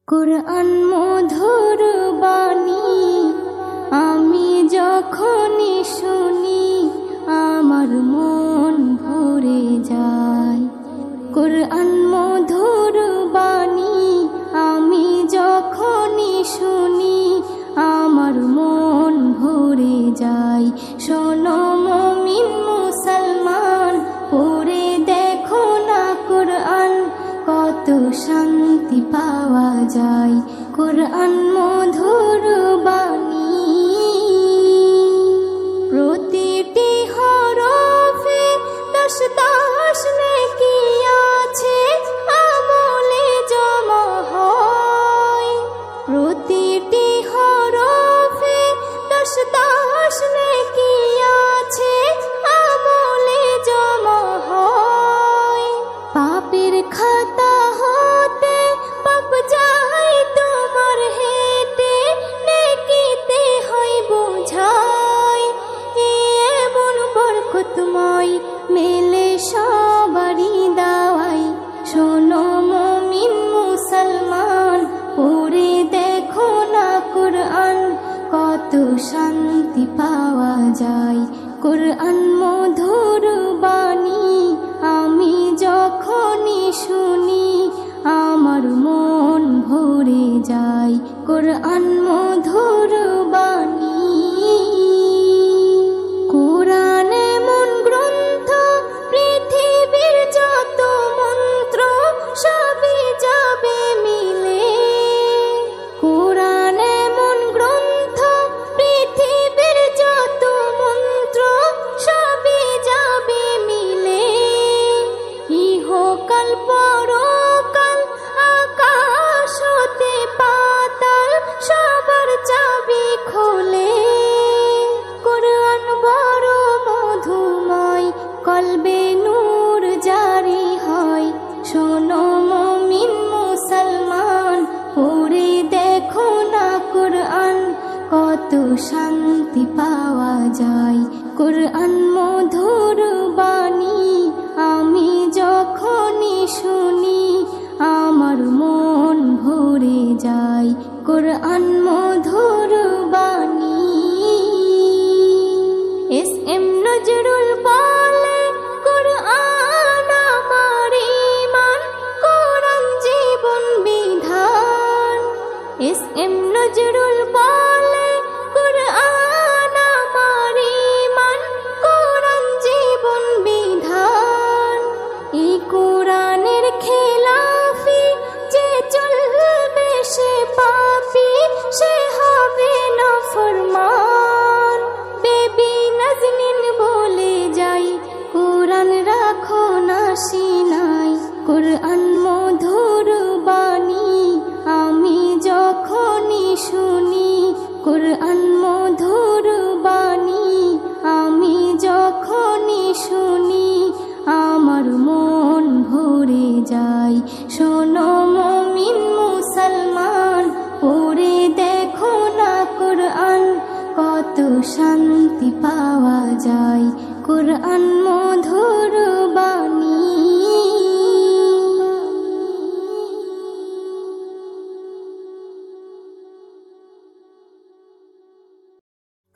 কুরআন মধুর বাণী আমি যখনই শুনি আমার মন ভরে যায়। কুরআন মধুর বাণী আমি যখনই শুনি আমার মন ভরে যায়। শোনো মুমিন মুসলমান, পড়ে দেখো না কুরআন, কত শান্তি পাওয়া যায়। কুরআন মধুর বাণী প্রতিটি হরফে 10 নেকি আছে, আমলে জমা হয়। প্রতিটি হরফে 10 নেকি আছে, আমলে জমা হয়। পাপের খাতা হতে পাপ যায় তোমার হেঁটে, নেকিতে হয় বোঝাই। এমন বরকতময় মেলে সবারই দাওয়াই। শোনো মুমিন মুসলমান, পড়ে দেখো না কুরআন, কত শান্তি পাওয়া যায়। কুরআন মধুর বাণী আমি যখনই শুনি আমার মন ভরে যায়। কুরআন মধুর বাণী কুরআন এমন গ্রন্থ, পৃথিবীর যত মন্ত্র সবই যাবে মিলে। কুরআন এমন গ্রন্থ, পৃথিবীর যত মন্ত্র সবই যাবে মিলে। ইহকাল পরকাল আকাশ হতে পাতাল সবার চাবি খোলে। কুরআন বড় মধুময়, কলবে নূর জারি হয়। শোনো মুমিন মুসলমান, পড়ে দেখো না কুরআন, কত শান্তি পাওয়া যায়। কুরআন মধুর বাণী আমি যখনই শুনি আমার মন ভরে যায়। কুরআন মধুর বাণী এস.এম. নজরুল বলে, কুরআন আমার ঈমান, কুরআন জীবন বিধান। এস.এম. নজরুল বলে, কুরআন আমার ঈমান, কুরআন জীবন বিধান। এই কুরআনের খেলাফি যে চলবে সে পাপী, সে হবে নাফরমান। বেবি নাজনীন বলে যাই, কুরআন রাখো না সিনায়। কুরআন মধুর বাণী আমি যখনই শুনি কুরআন মধুর বাণী আমি যখনই শুনি আমার মন ভরে যায়। শোনো মুমিন মুসলমান, পড়ে দেখো না কুরআন, কত শান্তি পাওয়া যায়। কুরআন